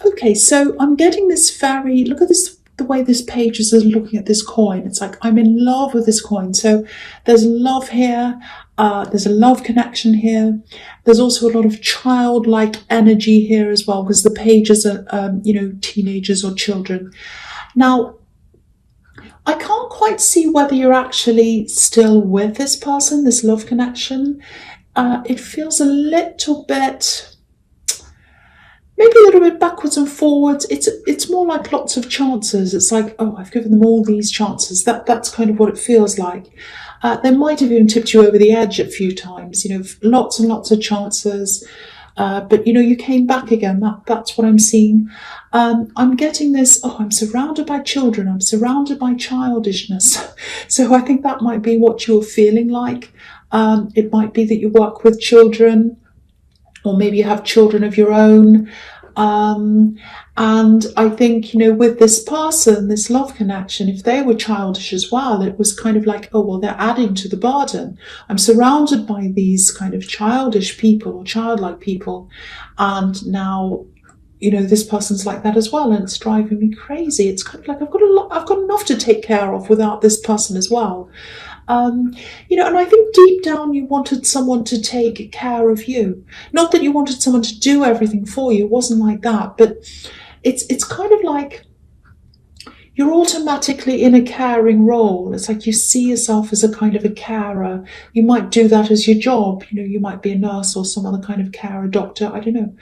Okay, so I'm getting this very, look at this, the way this page is looking at this coin. It's like I'm in love with this coin. So there's love here. There's a love connection here. There's also a lot of childlike energy here as well, because the pages are, teenagers or children. Now, I can't quite see whether you're actually still with this person, this love connection. It feels a little bit, maybe a little bit backwards and forwards. It's more like lots of chances. It's like, oh, I've given them all these chances. That's kind of what it feels like. They might have even tipped you over the edge a few times. Lots and lots of chances. But you came back again. That's what I'm seeing. I'm getting this. Oh, I'm surrounded by children. I'm surrounded by childishness. So I think that might be what you're feeling like. It might be that you work with children, or maybe you have children of your own. And I think, with this person, this love connection, if they were childish as well, it was kind of like, oh, well, they're adding to the burden. I'm surrounded by these kind of childish people or childlike people. And now, this person's like that as well. And it's driving me crazy. It's kind of like, I've got enough to take care of without this person as well. And I think deep down you wanted someone to take care of you. Not that you wanted someone to do everything for you. It wasn't like that. But it's kind of like you're automatically in a caring role. It's like you see yourself as a kind of a carer. You might do that as your job. You might be a nurse or some other kind of carer, doctor, I don't know,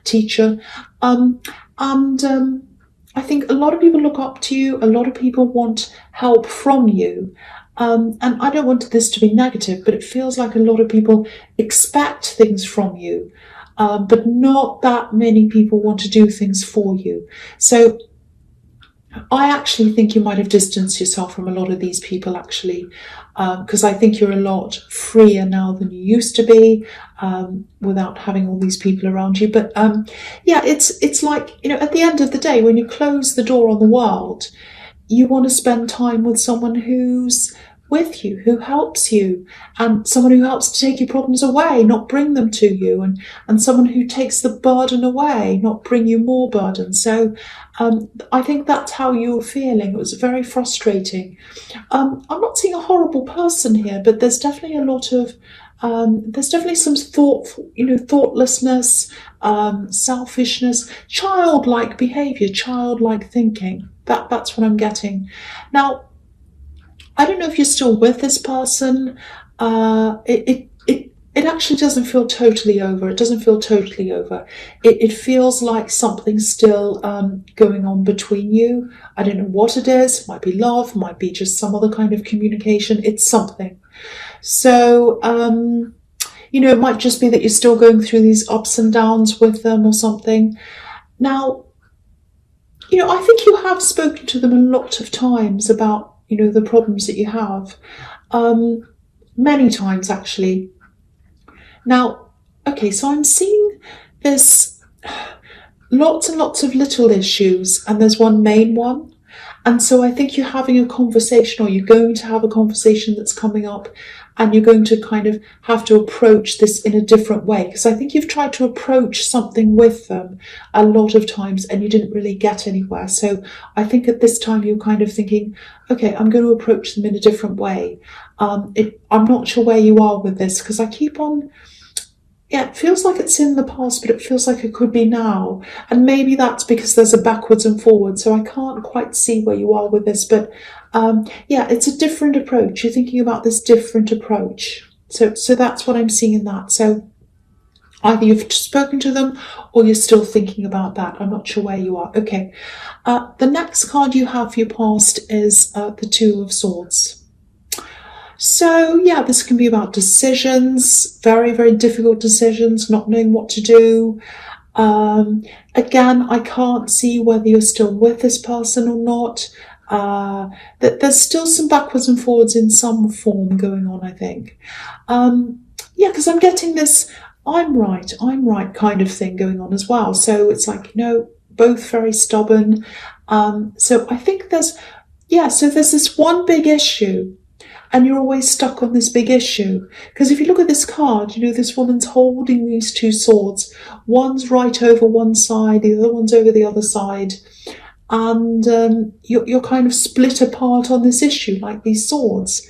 teacher. I think a lot of people look up to you. A lot of people want help from you. And I don't want this to be negative, but it feels like a lot of people expect things from you, but not that many people want to do things for you. So I actually think you might have distanced yourself from a lot of these people, actually, because I think you're a lot freer now than you used to be, without having all these people around you. But it's like, at the end of the day, when you close the door on the world, you want to spend time with someone who's with you, who helps you, and someone who helps to take your problems away, not bring them to you, and someone who takes the burden away, not bring you more burden. So I think that's how you were feeling. It was very frustrating. I'm not seeing a horrible person here, but there's definitely a lot of there's definitely some thoughtlessness, selfishness, childlike behaviour, childlike thinking. That's what I'm getting. Now, I don't know if you're still with this person. It actually doesn't feel totally over. It doesn't feel totally over. It feels like something's still going on between you. I don't know what it is. It might be love, might be just some other kind of communication. It's something. So, it might just be that you're still going through these ups and downs with them or something. Now, I think you have spoken to them a lot of times about, the problems that you have. Many times, actually. Now, okay, so I'm seeing this lots and lots of little issues, and there's one main one. And so I think you're having a conversation, or you're going to have a conversation that's coming up, and you're going to kind of have to approach this in a different way. Because I think you've tried to approach something with them a lot of times and you didn't really get anywhere. So I think at this time you're kind of thinking, okay, I'm going to approach them in a different way. I'm not sure where you are with this, because I keep on... Yeah, it feels like it's in the past, but it feels like it could be now. And maybe that's because there's a backwards and forwards, so I can't quite see where you are with this. But it's a different approach. You're thinking about this different approach. So that's what I'm seeing in that. So either you've spoken to them or you're still thinking about that. I'm not sure where you are. Okay. The next card you have for your past is the Two of Swords. So, this can be about decisions, very, very difficult decisions, not knowing what to do. Again, I can't see whether you're still with this person or not. There's still some backwards and forwards in some form going on, I think. Because I'm getting this I'm right kind of thing going on as well. So it's like, both very stubborn. So I think there's this one big issue. and you're always stuck on this big issue. Because if you look at this card, this woman's holding these two swords. One's right over one side, the other one's over the other side. And you're kind of split apart on this issue, like these swords.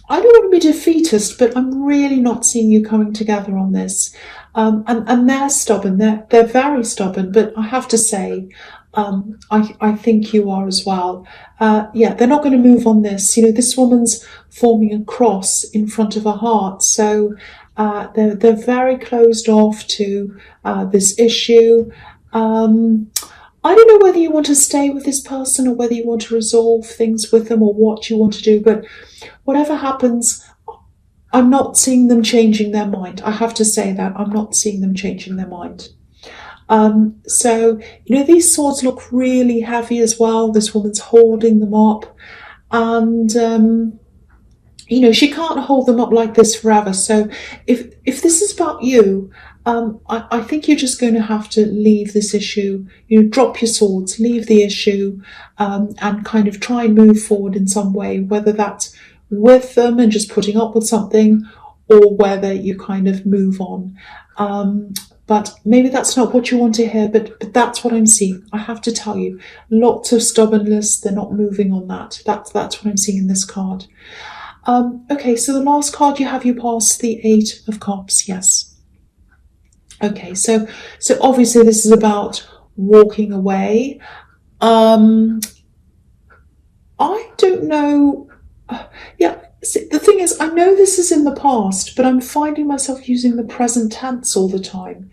I don't want to be defeatist, but I'm really not seeing you coming together on this. And they're stubborn. They're very stubborn. But I have to say, I think you are as well. They're not going to move on this. This woman's forming a cross in front of her heart. So they're very closed off to this issue. I don't know whether you want to stay with this person or whether you want to resolve things with them or what you want to do, but whatever happens, I'm not seeing them changing their mind. I have to say that. I'm not seeing them changing their mind. So these swords look really heavy as well. This woman's holding them up, and she can't hold them up like this forever. So if this is about you, I think you're just going to have to leave this issue, drop your swords, leave the issue, and kind of try and move forward in some way, whether that's with them and just putting up with something, or whether you kind of move on. But maybe that's not what you want to hear, but that's what I'm seeing. I have to tell you, lots of stubbornness. They're not moving on that. That's what I'm seeing in this card. Okay, so the last card you pass the 8 of Cups. Yes. Okay, so obviously this is about walking away. I don't know. The thing is, I know this is in the past, but I'm finding myself using the present tense all the time.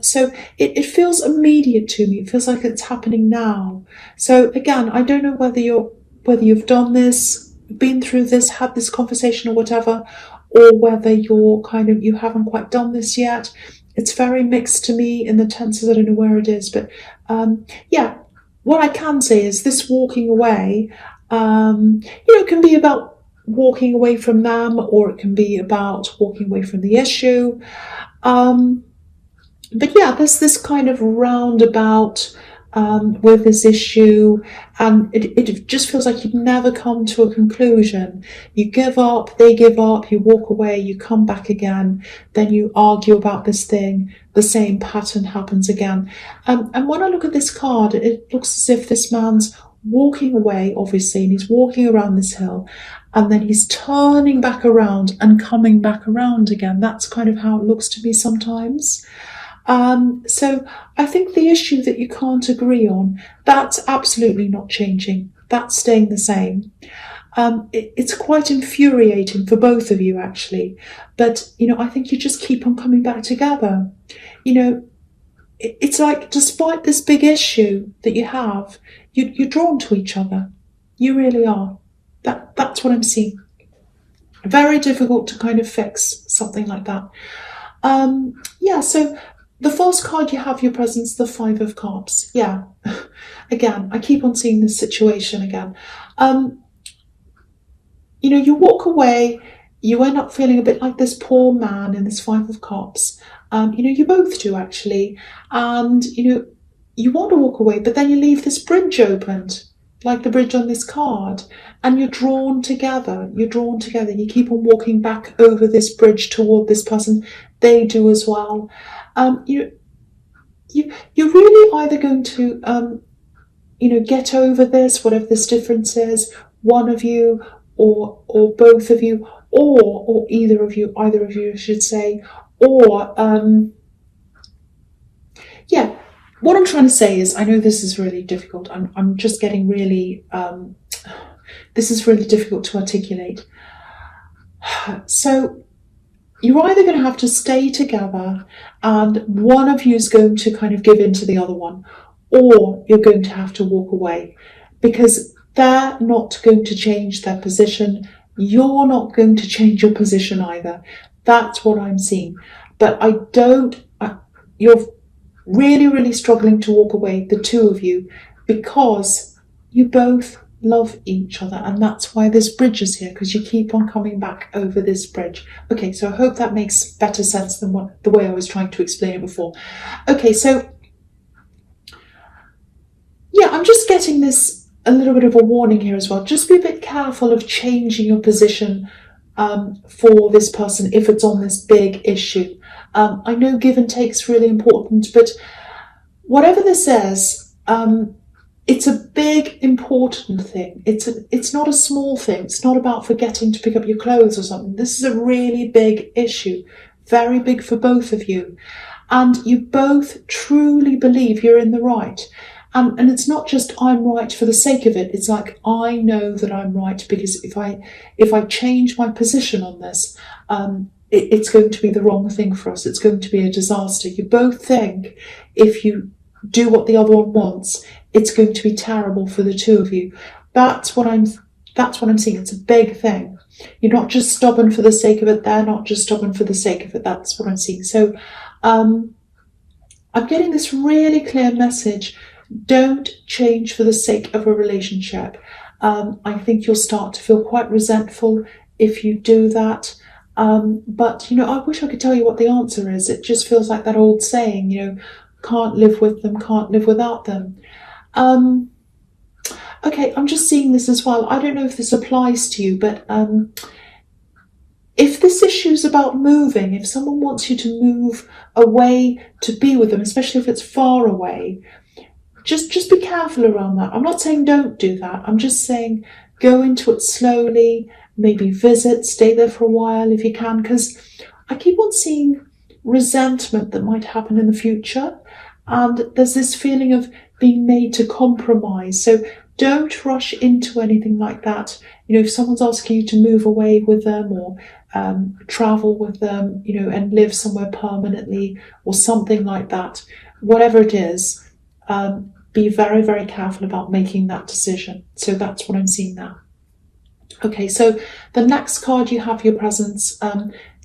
So it feels immediate to me. It feels like it's happening now. So again, I don't know whether you've done this, been through this, had this conversation or whatever, or whether you haven't quite done this yet. It's very mixed to me in the tenses. I don't know where it is, but what I can say is this walking away, it can be about walking away from them, or it can be about walking away from the issue. There's this kind of roundabout with this issue, and it just feels like you'd never come to a conclusion. You give up, they give up, you walk away, you come back again, then you argue about this thing, the same pattern happens again. And when I look at this card, it looks as if this man's walking away, obviously, and he's walking around this hill, and then he's turning back around and coming back around again. That's kind of how it looks to me sometimes. So I think the issue that you can't agree on, that's absolutely not changing. That's staying the same. It's quite infuriating for both of you, actually. But, I think you just keep on coming back together. It's like, despite this big issue that you have, you're drawn to each other. You really are. That's what I'm seeing. Very difficult to kind of fix something like that. So the first card you have your presence, the 5 of Cups. Yeah. Again, I keep on seeing this situation again. You walk away, you end up feeling a bit like this poor man in this 5 of Cups. You both do, actually. And, you want to walk away, but then you leave this bridge opened, like the bridge on this card, and you're drawn together. You keep on walking back over this bridge toward this person. They do as well. You're really either going to, get over this, whatever this difference is, one of you or both of you, or either of you, I should say, or, what I'm trying to say is, I know this is really difficult. I'm just getting really, this is really difficult to articulate. So you're either going to have to stay together and one of you is going to kind of give in to the other one, or you're going to have to walk away, because they're not going to change their position. You're not going to change your position either. That's what I'm seeing. But you're really, really struggling to walk away, the two of you, because you both love each other, and that's why this bridge is here, because you keep on coming back over this bridge. Okay, so I hope that makes better sense than the way I was trying to explain it before. Okay, so I'm just getting this a little bit of a warning here as well. Just be a bit careful of changing your position for this person if it's on this big issue. I know give and take is really important, but whatever this is, it's a big, important thing. It's not a small thing. It's not about forgetting to pick up your clothes or something. This is a really big issue, very big for both of you. And you both truly believe you're in the right. And it's not just I'm right for the sake of it. It's like, I know that I'm right because if I change my position on this, it's going to be the wrong thing for us. It's going to be a disaster. You both think if you do what the other one wants, it's going to be terrible for the two of you. That's what I'm seeing. It's a big thing. You're not just stubborn for the sake of it. They're not just stubborn for the sake of it. That's what I'm seeing. So I'm getting this really clear message. Don't change for the sake of a relationship. I think you'll start to feel quite resentful if you do that. But, I wish I could tell you what the answer is. It just feels like that old saying, can't live with them, can't live without them. Okay, I'm just seeing this as well. I don't know if this applies to you, but if this issue is about moving, if someone wants you to move away to be with them, especially if it's far away, just be careful around that. I'm not saying don't do that. I'm just saying go into it slowly, maybe visit, stay there for a while if you can, because I keep on seeing resentment that might happen in the future. And there's this feeling of being made to compromise. So don't rush into anything like that. If someone's asking you to move away with them or travel with them, and live somewhere permanently or something like that, whatever it is, be very, very careful about making that decision. So that's what I'm seeing now. Okay, so the next card you have your presence,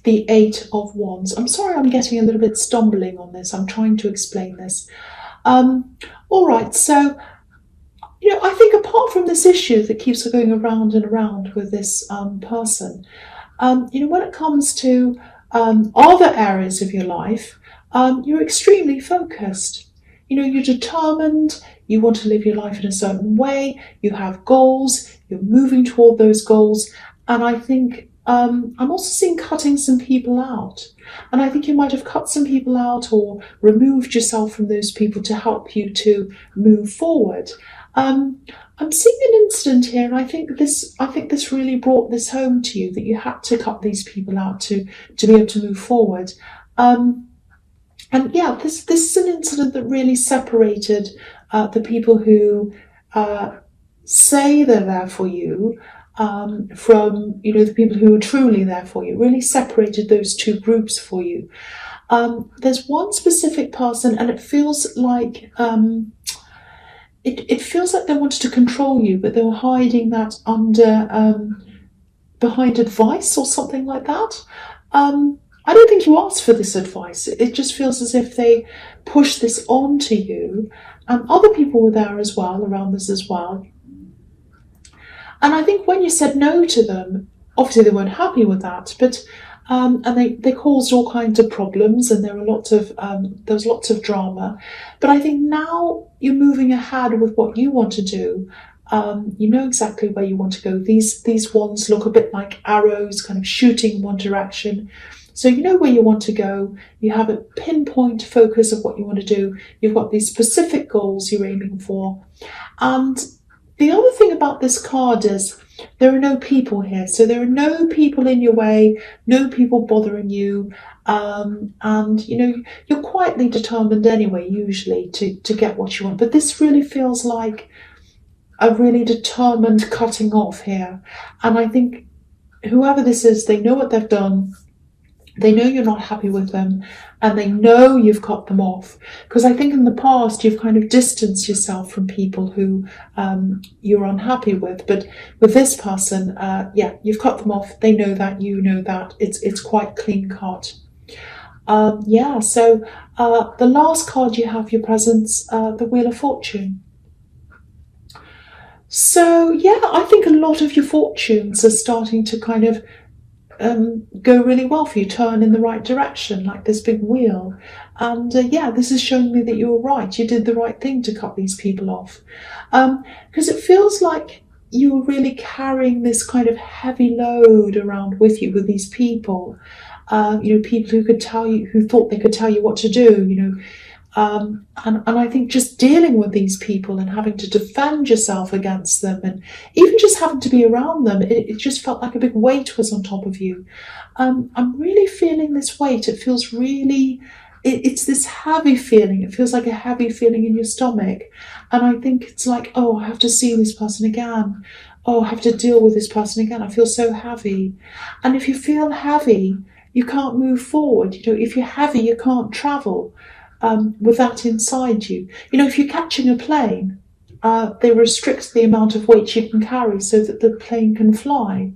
the Eight of Wands. I'm sorry I'm getting a little bit stumbling on this. I'm trying to explain this. All right, so, I think apart from this issue that keeps going around and around with this person, when it comes to other areas of your life, you're extremely focused. You're determined, you want to live your life in a certain way, you have goals, you're moving toward those goals, and I think I'm also seeing cutting some people out. And I think you might have cut some people out or removed yourself from those people to help you to move forward. I'm seeing an incident here, and I think this really brought this home to you, that you had to cut these people out to be able to move forward. And yeah, this is an incident that really separated the people who say they're there for you from, the people who are truly there for you. Really separated those two groups for you. There's one specific person, and it feels like it feels like they wanted to control you, but they were hiding that under behind advice or something like that. I don't think you asked for this advice. It just feels as if they pushed this on to you, and other people were there as well, around this as well. And I think when you said no to them, obviously they weren't happy with that, but and they caused all kinds of problems, and there was lots of drama. But I think now you're moving ahead with what you want to do. You know exactly where you want to go. These wands look a bit like arrows, kind of shooting in one direction. So you know where you want to go. You have a pinpoint focus of what you want to do. You've got these specific goals you're aiming for. And the other thing about this card is there are no people here. So there are no people in your way, no people bothering you. And, you're quietly determined anyway, usually, to get what you want. But this really feels like a really determined cutting off here. And I think whoever this is, they know what they've done. They know you're not happy with them, and they know you've cut them off. Because I think in the past you've kind of distanced yourself from people who you're unhappy with. But with this person, you've cut them off. They know that, you know that. It's quite clean cut. So the last card you have your presence, the Wheel of Fortune. So yeah, I think a lot of your fortunes are starting to kind of go really well for you, turn in the right direction, like this big wheel. And yeah, this is showing me that you were right. You did the right thing to cut these people off. Because it feels like you were really carrying this kind of heavy load around with you with these people. People who could tell you, who thought they could tell you what to do, and I think just dealing with these people and having to defend yourself against them, and even just having to be around them, it just felt like a big weight was on top of you. I'm really feeling this weight. It feels really, it's this heavy feeling. It feels like a heavy feeling in your stomach. And I think it's like, oh, I have to see this person again. Oh, I have to deal with this person again. I feel so heavy. And if you feel heavy, you can't move forward. If you're heavy, you can't travel. With that inside you. If you're catching a plane, they restrict the amount of weight you can carry so that the plane can fly.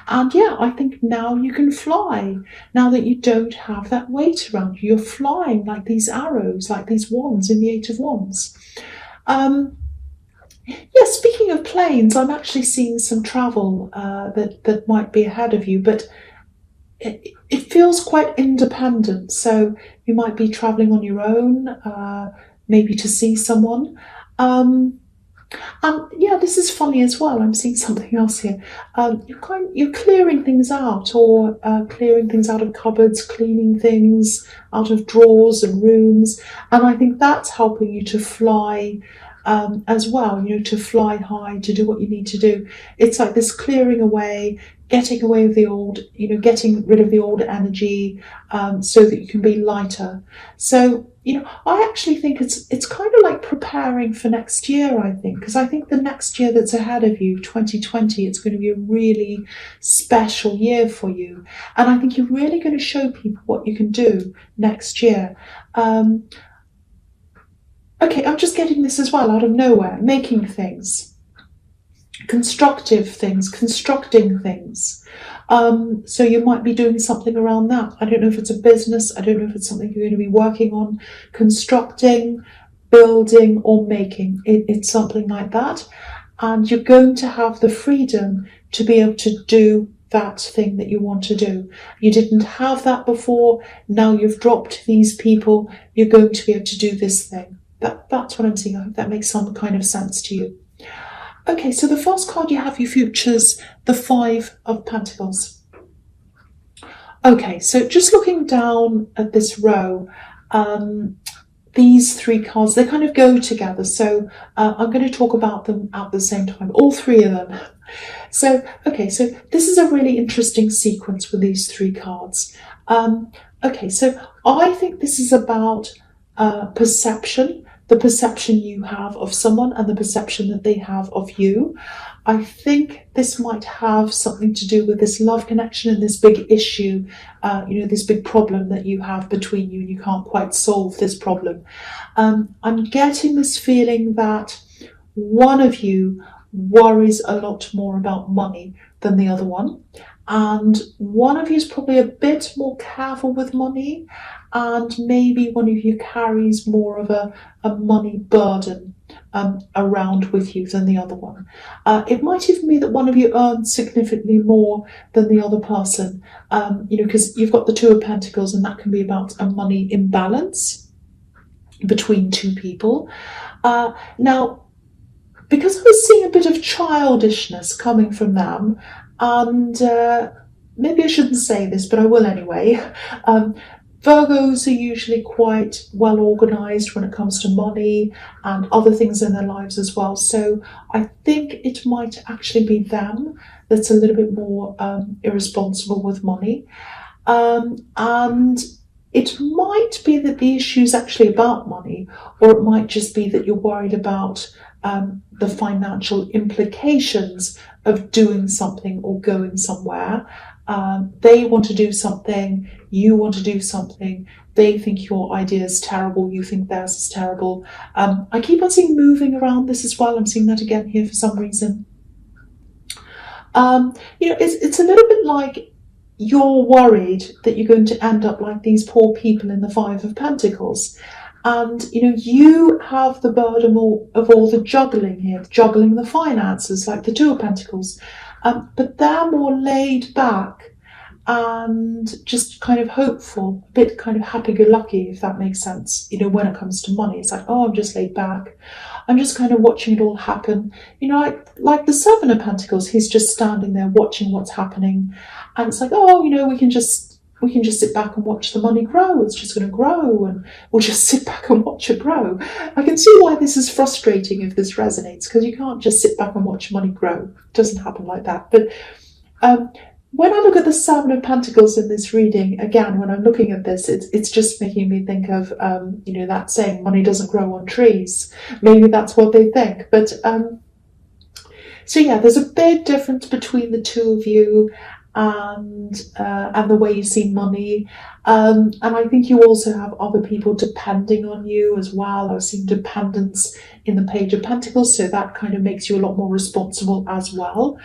And yeah, I think now you can fly. Now that you don't have that weight around you, you're flying like these arrows, like these wands in the Eight of Wands. Yeah, speaking of planes, I'm actually seeing some travel that might be ahead of you, but it feels quite independent. So you might be traveling on your own, maybe to see someone. And yeah, this is funny as well. I'm seeing something else here. You're clearing things out, or clearing things out of cupboards, cleaning things out of drawers and rooms, and I think that's helping you to fly. As well, to fly high, to do what you need to do. It's like this clearing away, getting away with the old, getting rid of the old energy, so that you can be lighter. So, I actually think it's kind of like preparing for next year, I think, because I think the next year that's ahead of you, 2020, it's going to be a really special year for you. And I think you're really going to show people what you can do next year. Okay, I'm just getting this as well out of nowhere. Making things, constructive things, constructing things. So you might be doing something around that. I don't know if it's a business. I don't know if it's something you're going to be working on. Constructing, building, or making. It's something like that. And you're going to have the freedom to be able to do that thing that you want to do. You didn't have that before. Now you've dropped these people. You're going to be able to do this thing. That's what I'm seeing. I hope that makes some kind of sense to you. Okay, so the first card you have, your futures, the Five of Pentacles. Okay, so just looking down at this row, these three cards, they kind of go together. So I'm going to talk about them at the same time, all three of them. So, okay, so this is a really interesting sequence with these three cards. Okay, so I think this is about perception, the perception you have of someone and the perception that they have of you. I think this might have something to do with this love connection and this big issue, this big problem that you have between you, and you can't quite solve this problem. I'm getting this feeling that one of you worries a lot more about money than the other one. And one of you is probably a bit more careful with money, and maybe one of you carries more of a money burden around with you than the other one. It might even be that one of you earns significantly more than the other person, because you've got the Two of Pentacles, and that can be about a money imbalance between two people. Now, because I was seeing a bit of childishness coming from them, and maybe I shouldn't say this, but I will anyway. Virgos are usually quite well organised when it comes to money and other things in their lives as well. So I think it might actually be them that's a little bit more irresponsible with money. And it might be that the issue is actually about money, or it might just be that you're worried about the financial implications of doing something or going somewhere. They want to do something, you want to do something, they think your idea is terrible, you think theirs is terrible. I keep on seeing moving around this as well. I'm seeing that again here for some reason. It's a little bit like you're worried that you're going to end up like these poor people in the Five of Pentacles. And, you have the burden of all the juggling here, juggling the finances, like the Two of Pentacles. But they're more laid back, and just kind of hopeful, a bit kind of happy-go-lucky, if that makes sense. When it comes to money, it's like, oh, I'm just laid back. I'm just kind of watching it all happen. Like the Seven of Pentacles, he's just standing there watching what's happening, and it's like, oh, we can just sit back and watch the money grow. It's just going to grow, and we'll just sit back and watch it grow. I can see why this is frustrating if this resonates, because you can't just sit back and watch money grow. It doesn't happen like that. But when I look at the Seven of Pentacles in this reading, again, when I'm looking at this, it's just making me think of, that saying, money doesn't grow on trees. Maybe that's what they think. But so yeah, there's a big difference between the two of you, and the way you see money, and I think you also have other people depending on you as well. I've seen dependence in the Page of Pentacles, so that kind of makes you a lot more responsible as well,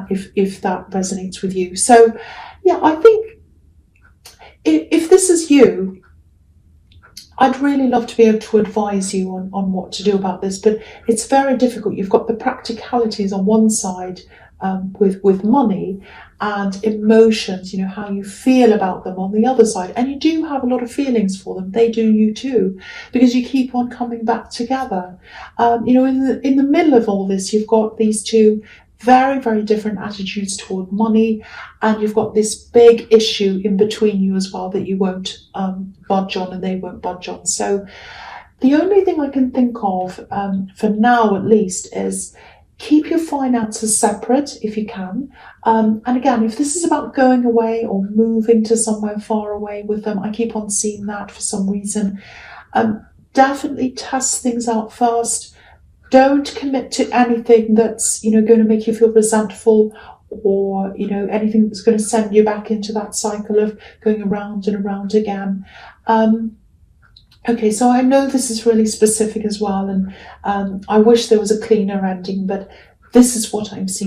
if that resonates with you. So yeah, I think if this is you, I'd really love to be able to advise you on what to do about this, but it's very difficult. You've got the practicalities on one side, with money, and emotions, how you feel about them on the other side. And you do have a lot of feelings for them. They do you too, because you keep on coming back together. In the middle of all this, you've got these two very, very different attitudes toward money, and you've got this big issue in between you as well that you won't budge on, and they won't budge on. So the only thing I can think of, for now at least, is keep your finances separate if you can. And again, if this is about going away or moving to somewhere far away with them, I keep on seeing that for some reason. Definitely test things out first. Don't commit to anything that's, going to make you feel resentful, or, anything that's going to send you back into that cycle of going around and around again. Okay, so I know this is really specific as well, and I wish there was a cleaner ending, but this is what I'm seeing.